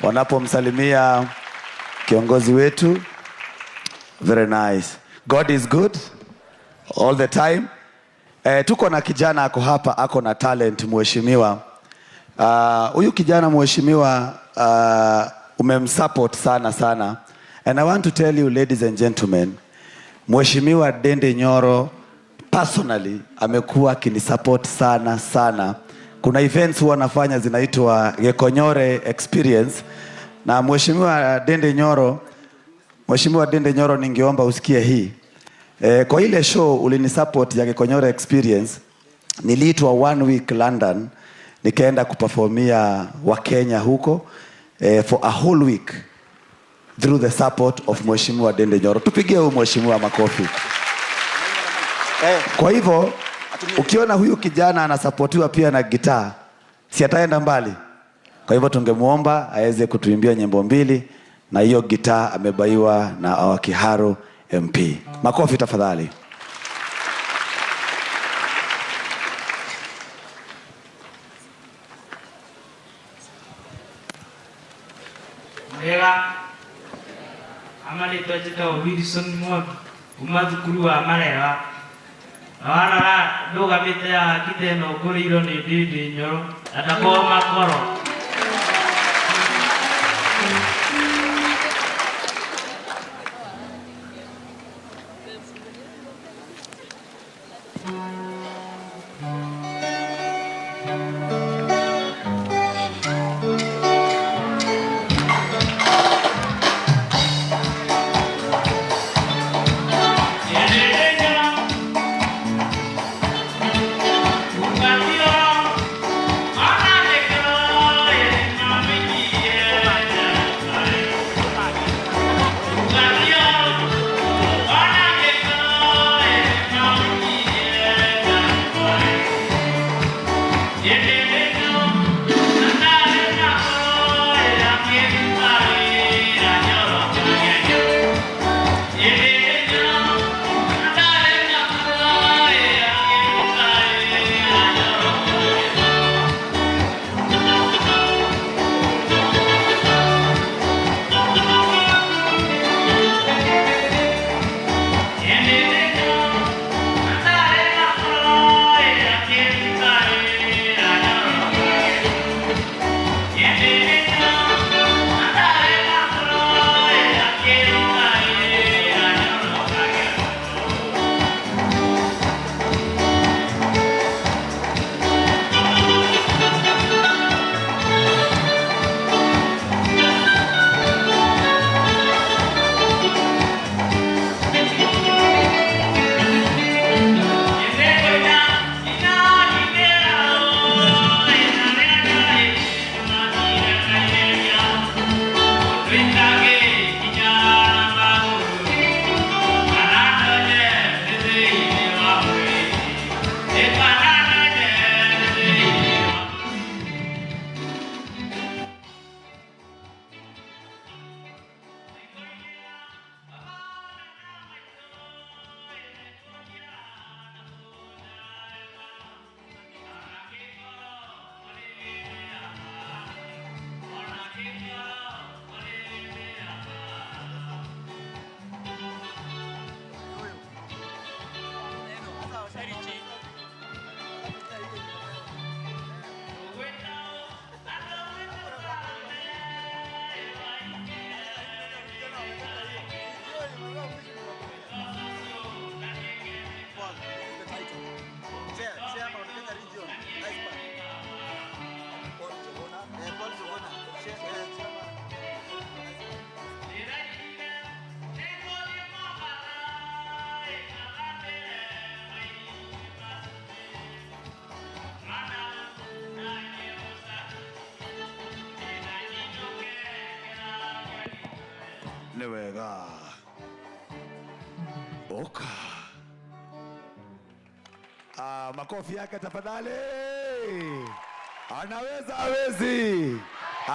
wanapomsalimia kiongozi wetu. Very nice. God is good all the time. Tuko na kijana ako hapa, ako na talent mheshimiwa. Huyu kijana mheshimiwa umemsupport sana. And I want to tell you, ladies and gentlemen, Mheshimiwa Ndindi Nyoro personally amekuwa kinisupport sana. Kuna events huwa nafanya zinaitwa Gikonyore experience, na Mheshimiwa Ndindi Nyoro ningeomba usikie hii. Kwa ile show ulinisupport ya Gikonyore experience, niliitwa 1 week London, nikaenda kuperformia wa Kenya huko for a whole week through the support of Mheshimiwa Ndindi Nyoro. Tupigie huyu mheshimiwa makofi. Kwa hivyo ukiona huyu kijana anasupportiwa pia na gitaa, si ataenda mbali. Kwa hivyo tungemuomba aweze kutuimbia nyimbo 2, na hiyo gitaa amebaiwa na Awakiharo MP. Makofi tafadhali. Mwega amali tojita Wilson Mwa umadhukuru wa Marera awana doga bete ya kiteno kuri iro ni Ndindi Nyoro atakoma makoro. Newega. Oka. Makofi yake tafadhali. Anaweza hawezi?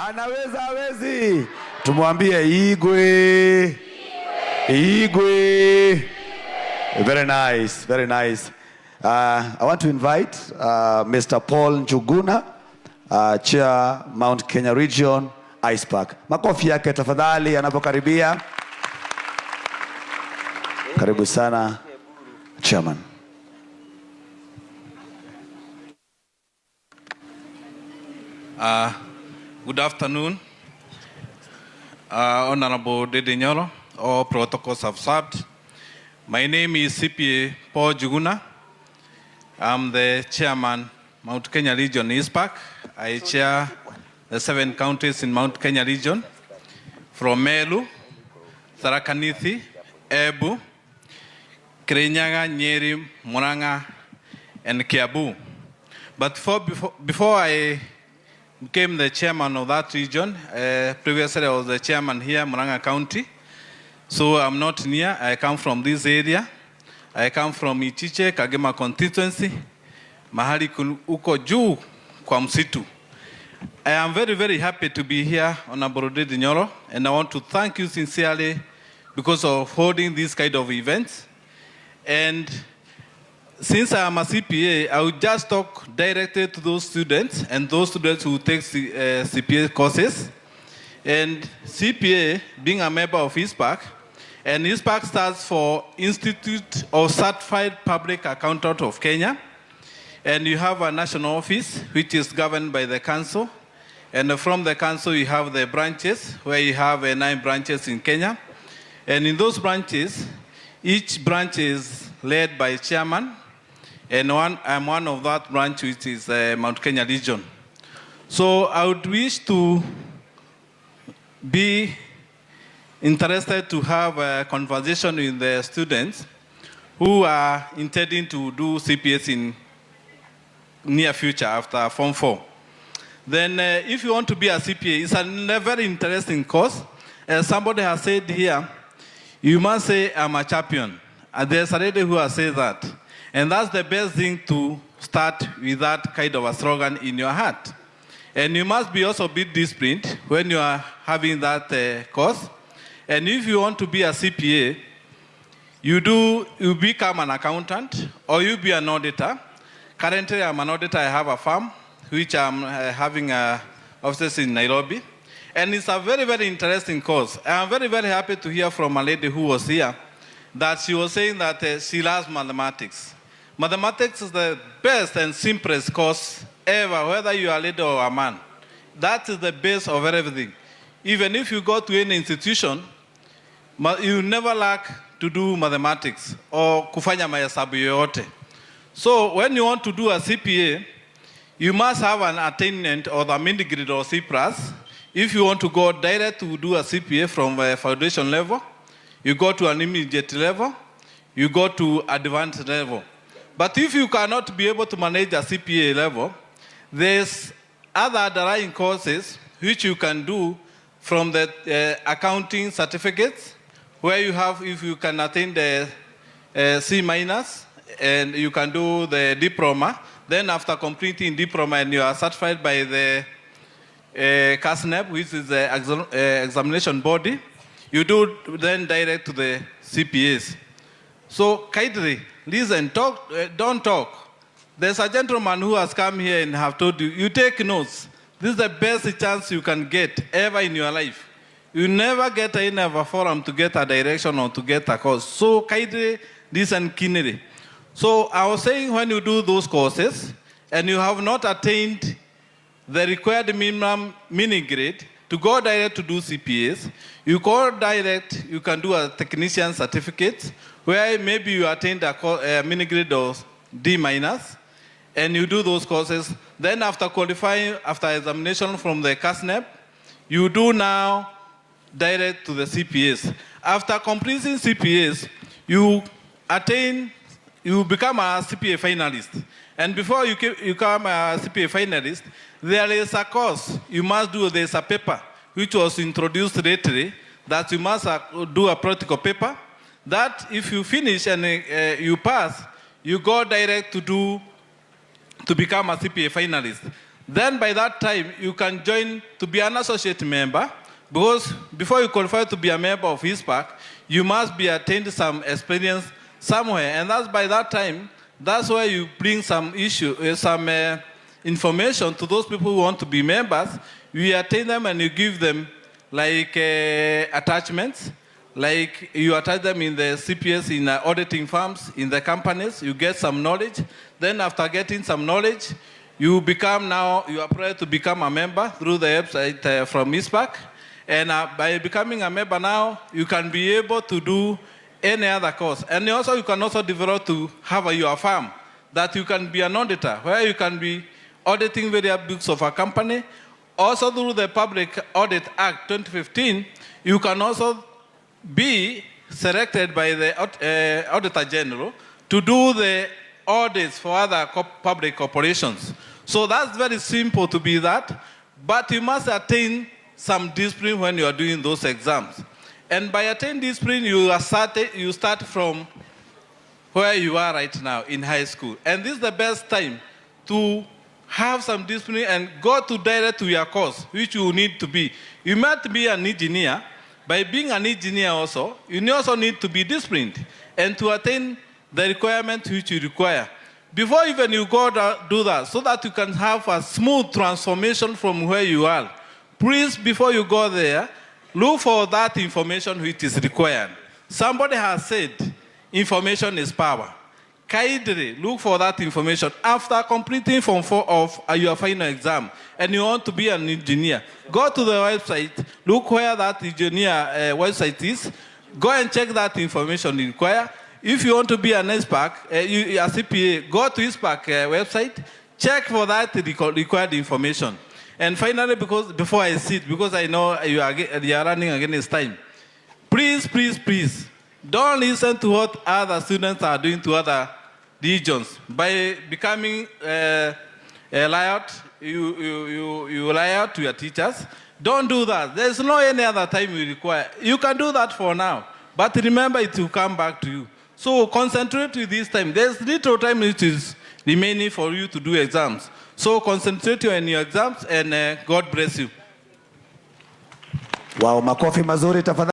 Anaweza hawezi? Tumwambie Igwe. Igwe. Very nice, very nice. I want to invite Mr. Paul Njuguna, Chair Mount Kenya Region, Ice Park. Makofi yake tafadhali anapokaribia. Karibu sana Chairman. Good afternoon, Honorable Ndindi Nyoro, all protocols observed. My name is CPA Paul Juguna. I'm the chairman, Mount Kenya Region East Park. I chair the 7 counties in Mount Kenya Region, from Meru, Tharaka Nithi, Embu, Kirinyaga, Nyeri, Murang'a, and Kiambu. But before I became the chairman of that region, previously I was the chairman here, Murang'a County. So I'm not near, I come from this area. I come from Ichiche, Kagema constituency, mahali uko juu kwa msitu. I am very, very happy to be here, Honorable Ndindi Nyoro, and I want to thank you sincerely because of holding this kind of events. And since I am a CPA, I will just talk directly to those students and those students who take CPA courses. And CPA, being a member of ISPAC, and ISPAC stands for Institute of Certified Public Accountant of Kenya. And you have a national office, which is governed by the council. And from the council, you have the branches, where you have 9 branches in Kenya. And in those branches, each branch is led by a chairman. And I'm one of that branch, which is Mount Kenya Region. So I would wish to be interested to have a conversation with the students who are intending to do CPS in near future after Form 4. Then if you want to be a CPA, it's a very interesting course. As somebody has said here, you must say, I'm a champion. And there's a lady who has said that. And that's the best thing to start with that kind of a slogan in your heart. And you must be also be disciplined when you are having that course. And if you want to be a CPA, you become an accountant or you be an auditor. Currently, I'm an auditor. I have a firm, which I'm having offices in Nairobi. And it's a very, very interesting course. I'm very, very happy to hear from a lady who was here that she was saying that she loves mathematics. Mathematics is the best and simplest course ever, whether you are a lady or a man. That is the base of everything. Even if you go to any institution, you never lack to do mathematics or kufanya mahesabu yoyote. So when you want to do a CPA, you must have an attainment or the mini grade or C+. If you want to go direct to do a CPA from a foundation level, you go to an immediate level, you go to advanced level. But if you cannot be able to manage a CPA level, there's other underlying courses which you can do from the accounting certificates, where you have, if you can attain the C-, and you can do the diploma. Then after completing diploma and you are certified by the CASNEP, which is the examination body, you do then direct to the CPAs. So kindly, listen, talk, don't talk. There's a gentleman who has come here and have told you, you take notes. This is the best chance you can get ever in your life. You never get in a forum to get a direction or to get a course. So kindly, listen keenly. So I was saying, when you do those courses and you have not attained the required minimum mini grade to go direct to do CPAs, you go direct, you can do a technician certificate where maybe you attained a mini grade of D-, and you do those courses. Then after qualifying, after examination from the CASNEP, you do now direct to the CPAs. After completing CPAs, you become a CPA finalist. And before you become a CPA finalist, there is a course you must do. There's a paper which was introduced lately that you must do a practical paper. That if you finish and you pass, you go direct to become a CPA finalist. Then by that time, you can join to be an associate member, because before you qualify to be a member of ISPAC, you must be attained some experience somewhere. And that's by that time, that's where you bring some information to those people who want to be members. you attain them and you give them like attachments. Like you attach them in the CPS, in auditing firms, in the companies, you get some knowledge. Then after getting some knowledge, you are prior to become a member through the website from ISPAC. And by becoming a member now, you can be able to do any other course. And also you can also develop to have your firm, that you can be an auditor, where you can be auditing various books of a company. Also through the Public Audit Act 2015, you can also be selected by the Auditor General to do the audits for other public corporations. So that's very simple to be that, but you must attain some discipline when you are doing those exams. And by attaining discipline, you start from where you are right now in high school. And this is the best time to have some discipline and go to direct to your course, which you need to be. You might be an engineer. By being an engineer also, you also need to be disciplined and to attain the requirement which you require. Before even you go do that, so that you can have a smooth transformation from where you are, please, before you go there, look for that information which is required. Somebody has said, information is power. Kindly look for that information after completing Form 4 of your final exam, and you want to be an engineer. Go to the website, look where that engineer website is, go and check that information you require. If you want to be an ISPAC, a CPA, go to ISPAC website, check for that required information. And finally, before I sit, because I know you are running against time, please, please, please, don't listen to what other students are doing to other regions. By becoming a liar, you lie out to your teachers. Don't do that. There's no any other time you require. You can do that for now, but remember it will come back to you. So concentrate with this time. There's little time which is remaining for you to do exams. So concentrate on your exams, and God bless you. Wow, makofi mazuri tafadhali.